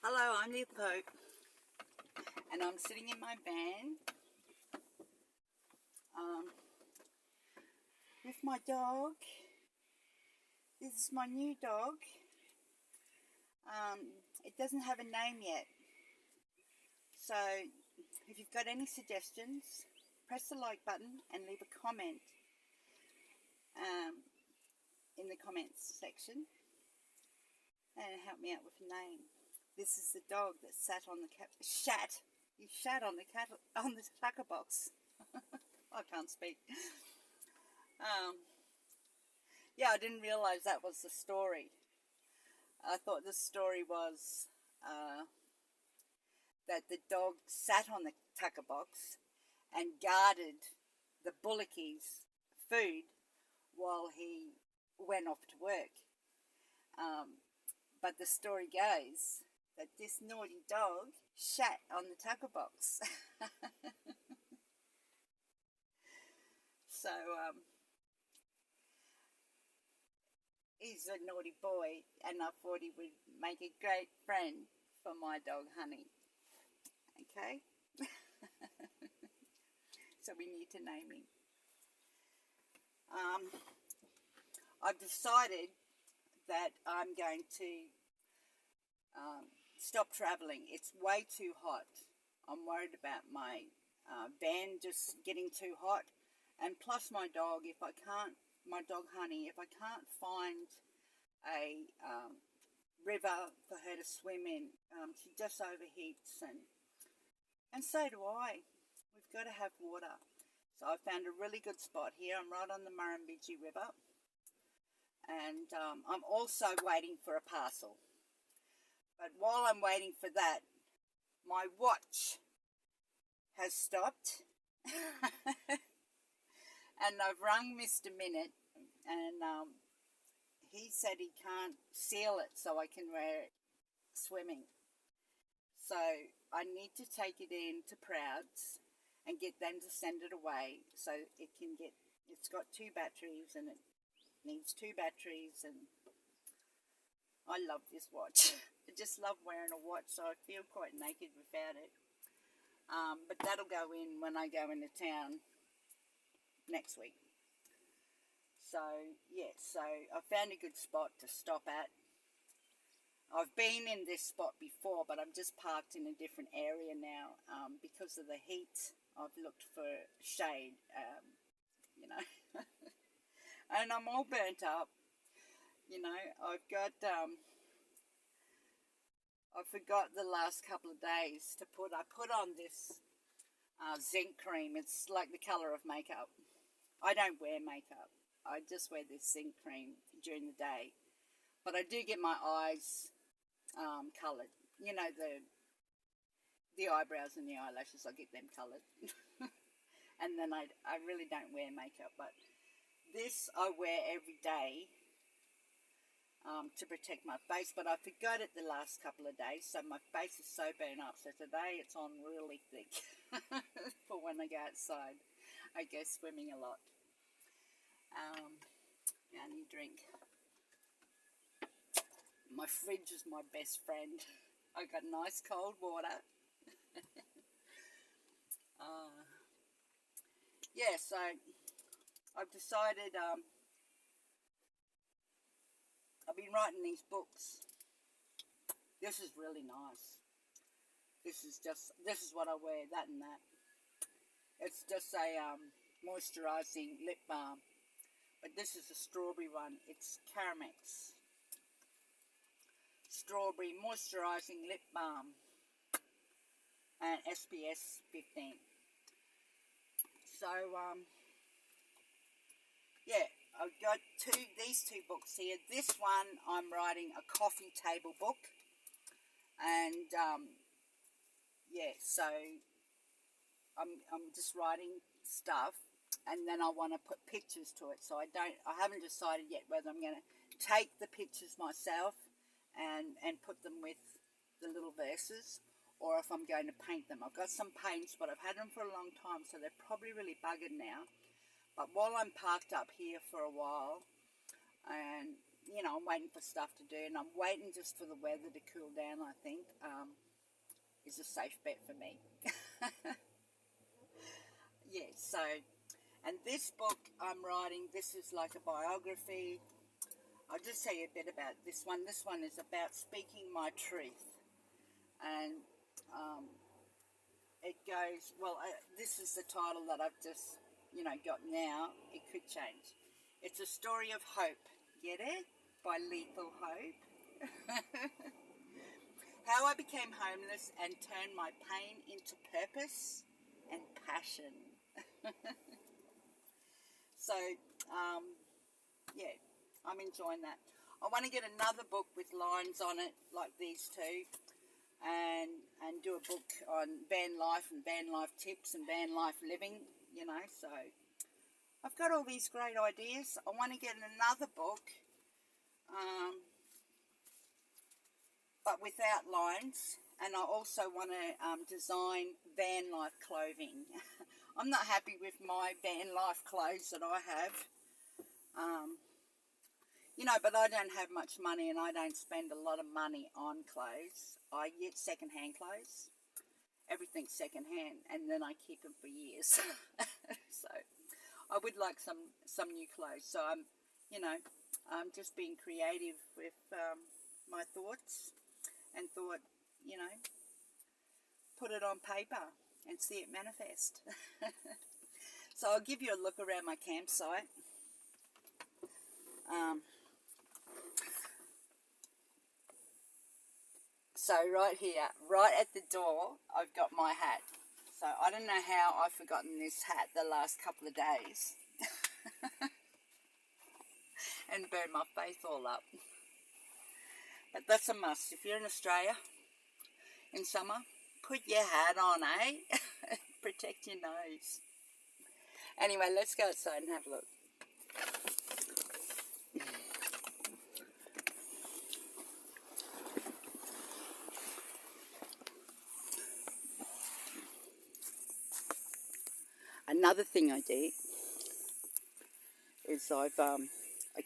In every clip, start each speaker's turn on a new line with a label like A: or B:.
A: Hello, I'm the Pope, and I'm sitting in my van with my dog. This is my new dog. It doesn't have a name yet, so if you've got any suggestions, press the like button and leave a comment in the comments section and help me out with a name. This is the dog that sat on the shat. You shat on the tucker box. I can't speak. Yeah, I didn't realise that was the story. I thought the story was that the dog sat on the tucker box and guarded the bullocky's food while he went off to work. But the story goes that this naughty dog shat on the tucker box. So he's a naughty boy, and I thought he would make a great friend for my dog Honey. Okay? So we need to name him. I've decided that I'm going to stop travelling. It's way too hot. I'm worried about my van just getting too hot, and plus my dog. My dog Honey, if I can't find a river for her to swim in, she just overheats, and so do I. We've got to have water. So I found a really good spot here. I'm right on the Murrumbidgee River, and I'm also waiting for a parcel. But while I'm waiting for that, my watch has stopped. And I've rung Mr. Minute, and he said he can't seal it so I can wear it swimming. So I need to take it in to Prouds and get them to send it away so it's got 2 batteries, and it needs 2 batteries, and I love this watch. I just love wearing a watch, so I feel quite naked without it. But that'll go in when I go into town next week. So yeah, so I found a good spot to stop at. I've been in this spot before, but I'm just parked in a different area now because of the heat. I've looked for shade, and I'm all burnt up. I've got I forgot the last couple of days to I put on this zinc cream. It's like the colour of makeup. I don't wear makeup. I just wear this zinc cream during the day. But I do get my eyes coloured. The eyebrows and the eyelashes, I get them coloured. And then I really don't wear makeup. But this I wear every day to protect my face. But I forgot it the last couple of days, so my face is so burnt up. So today it's on really thick for when I go outside. I go swimming a lot. I need a drink. My fridge is my best friend. I got nice cold water. Yeah, so I've decided I've been writing these books. This is really nice. This is what I wear, that and that. It's just a moisturising lip balm. But this is a strawberry one. It's Caramex Strawberry Moisturising Lip Balm and SPF 15. So, yeah, I've got these two books here. This one, I'm writing a coffee table book. And, yeah, so I'm just writing stuff. And then I want to put pictures to it. So I haven't decided yet whether I'm going to take the pictures myself and put them with the little verses, or if I'm going to paint them. I've got some paints, but I've had them for a long time, so they're probably really buggered now. But while I'm parked up here for a while, and you know, I'm waiting for stuff to do, and I'm waiting just for the weather to cool down, I think, is a safe bet for me. Yeah, so, and this book I'm writing, this is like a biography. I'll just tell you a bit about this one. This one is about speaking my truth. And it goes, well, this is the title that I've just, you know, got now. It could change. It's a story of hope. Get it? By Lethal Hope. How I became homeless and turned my pain into purpose and passion. So, yeah, I'm enjoying that. I want to get another book with lines on it like these two, and do a book on van life and van life tips and van life living, you know. So I've got all these great ideas. I want to get another book, but without lines, and I also want to design van life clothing. I'm not happy with my van life clothes that I have. You know, but I don't have much money, and I don't spend a lot of money on clothes. I get second-hand clothes. Everything's second-hand, and then I keep them for years. So I would like some new clothes. So I'm, you know, I'm just being creative with my thoughts, and thought, you know, put it on paper and see it manifest. So I'll give you a look around my campsite. So right here, right at the door, I've got my hat. So I don't know how I've forgotten this hat the last couple of days. And burned my face all up. But that's a must. If you're in Australia in summer, put your hat on, eh? Protect your nose. Anyway, let's go outside and have a look. Another thing I do is I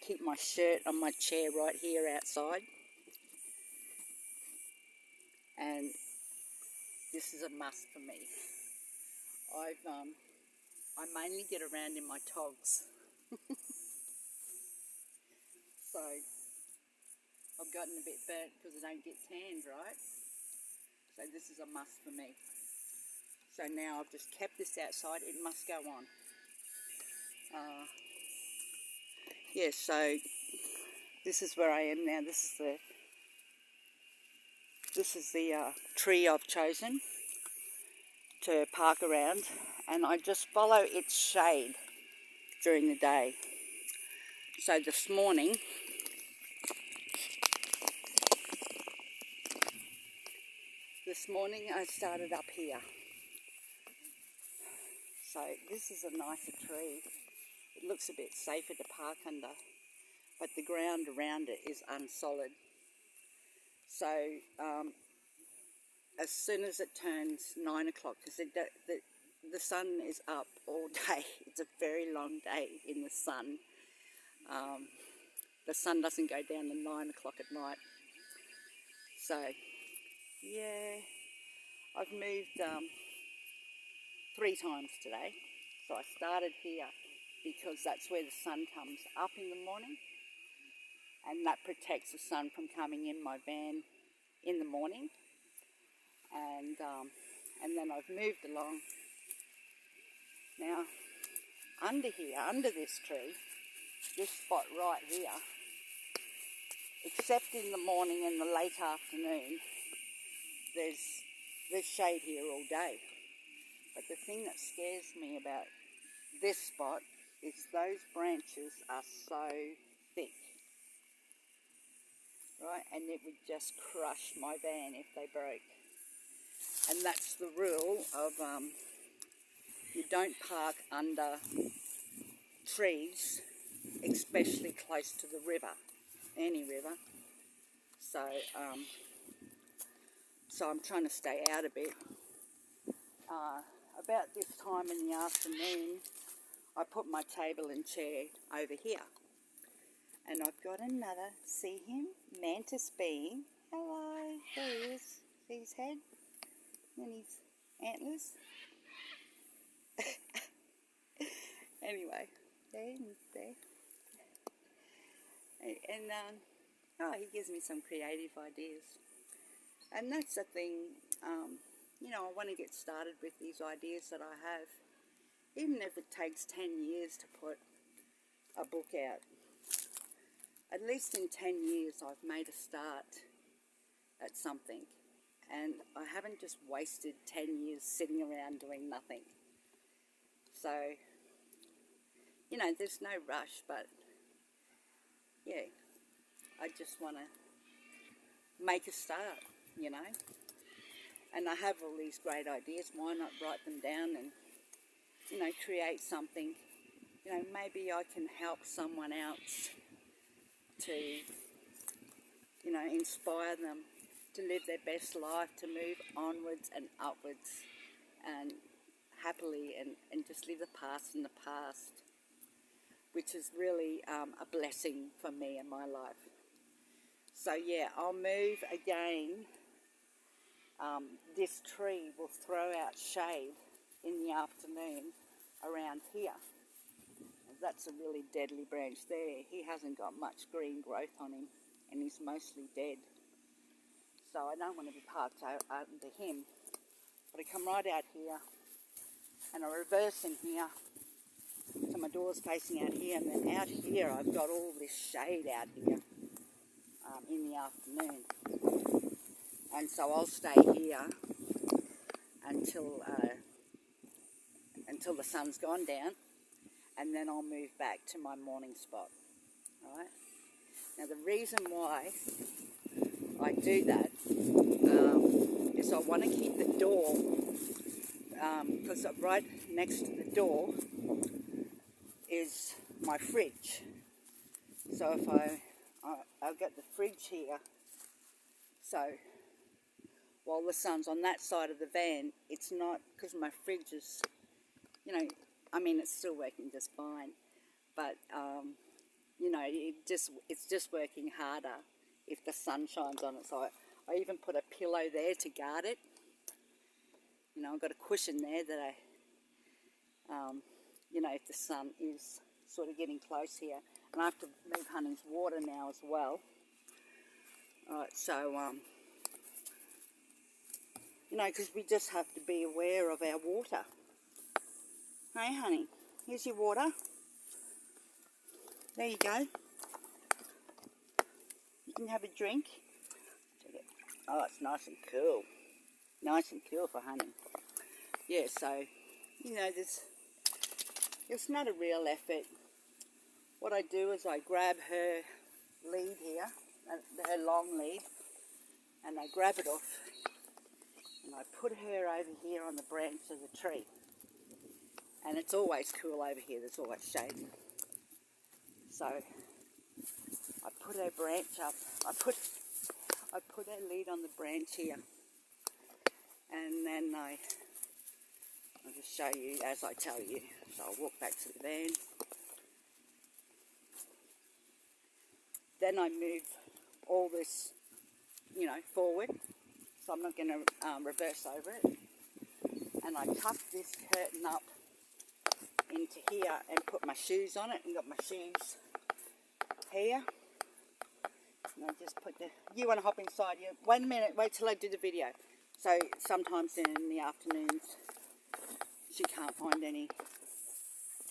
A: keep my shirt on my chair right here outside, and this is a must for me. I mainly get around in my togs, so I've gotten a bit burnt because I don't get tanned, right? So this is a must for me. So now I've just kept this outside. It must go on. Yeah, so this is where I am now. This is the tree I've chosen to park around, and I just follow its shade during the day. So this morning, I started up here. So this is a nicer tree. It looks a bit safer to park under, but the ground around it is unsolid. So as soon as it turns 9 o'clock, because the sun is up all day. It's a very long day in the sun. The sun doesn't go down to 9 o'clock at night. So, yeah, I've moved 3 times today. So I started here because that's where the sun comes up in the morning, and that protects the sun from coming in my van in the morning. And then I've moved along. Now, under here, under this tree, this spot right here, except in the morning and the late afternoon, there's shade here all day. But the thing that scares me about this spot is those branches are so thick, right? And it would just crush my van if they broke. And that's the rule of you don't park under trees, especially close to the river, any river. So, so I'm trying to stay out a bit. About this time in the afternoon, I put my table and chair over here. And I've got another, see him? Mantis being. Hello, there he is. See his head and his antlers? Anyway, there. And, oh, he gives me some creative ideas. And that's the thing, you know, I want to get started with these ideas that I have. Even if it takes 10 years to put a book out. At least in 10 years I've made a start at something. And I haven't just wasted 10 years sitting around doing nothing. So, you know, there's no rush, but yeah, I just want to make a start, you know. And I have all these great ideas, why not write them down and, you know, create something. You know, maybe I can help someone else to, you know, inspire them to live their best life, to move onwards and upwards and happily and just leave the past in the past, which is really a blessing for me in my life. So yeah, I'll move again. This tree will throw out shade in the afternoon around here. That's a really deadly branch there. He hasn't got much green growth on him and he's mostly dead. So I don't want to be parked out under him. But I come right out here and I reverse in here. So my door's facing out here, and then out here I've got all this shade out here in the afternoon. And so I'll stay here until the sun's gone down, and then I'll move back to my morning spot. Right? Now the reason why I do that is I want to keep the door, because right next to the door is my fridge. So if I've got the fridge here, so while the sun's on that side of the van, it's not, because my fridge is, you know, I mean, it's still working just fine, but you know, it's just working harder if the sun shines on it. So I even put a pillow there to guard it. You know, I've got a cushion there that you know, if the sun is sort of getting close here. And I have to move Honey's water now as well. Alright, so, you know, because we just have to be aware of our water. Hey, Honey, here's your water. There you go. You can have a drink. Oh, it's nice and cool. Nice and cool for Honey. Yeah, so, you know, it's not a real effort. What I do is I grab her lead here, her long lead, and I grab it off and I put her over here on the branch of the tree. And it's always cool over here, there's always shade. So I put her branch up, I put her lead on the branch here, and then I'll just show you as I tell you. So I'll walk back to the van. Then I move all this, you know, forward. So I'm not going to reverse over it. And I tuck this curtain up into here and put my shoes on it, and got my shoes here. And I just put you want to hop inside? Yeah. Wait a minute, wait till I do the video. So sometimes in the afternoons she can't find any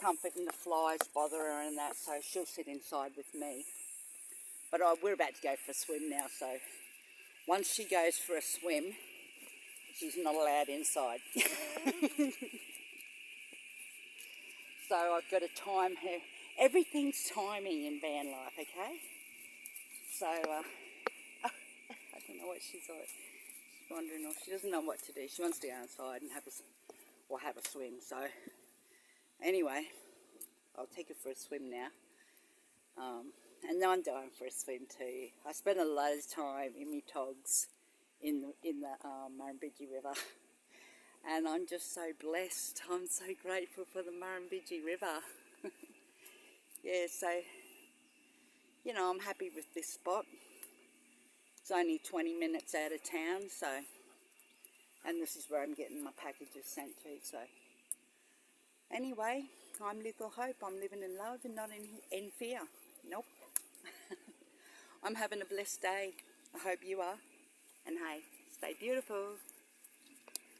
A: comfort and the flies bother her and that, so she'll sit inside with me. But we're about to go for a swim now, so once she goes for a swim, she's not allowed inside. So I've got to time her. Everything's timing in van life, okay? So, I don't know what she's like. She's wandering off. She doesn't know what to do. She wants to go outside and have a swim. So, anyway, I'll take her for a swim now. And I'm going for a swim too. I spent a lot of time in my togs in the Murrumbidgee River. And I'm just so blessed. I'm so grateful for the Murrumbidgee River. Yeah, so, you know, I'm happy with this spot. It's only 20 minutes out of town, so, and this is where I'm getting my packages sent to, so. Anyway, I'm Little Hope. I'm living in love and not in fear. Nope. I'm having a blessed day. I hope you are. And hey, stay beautiful.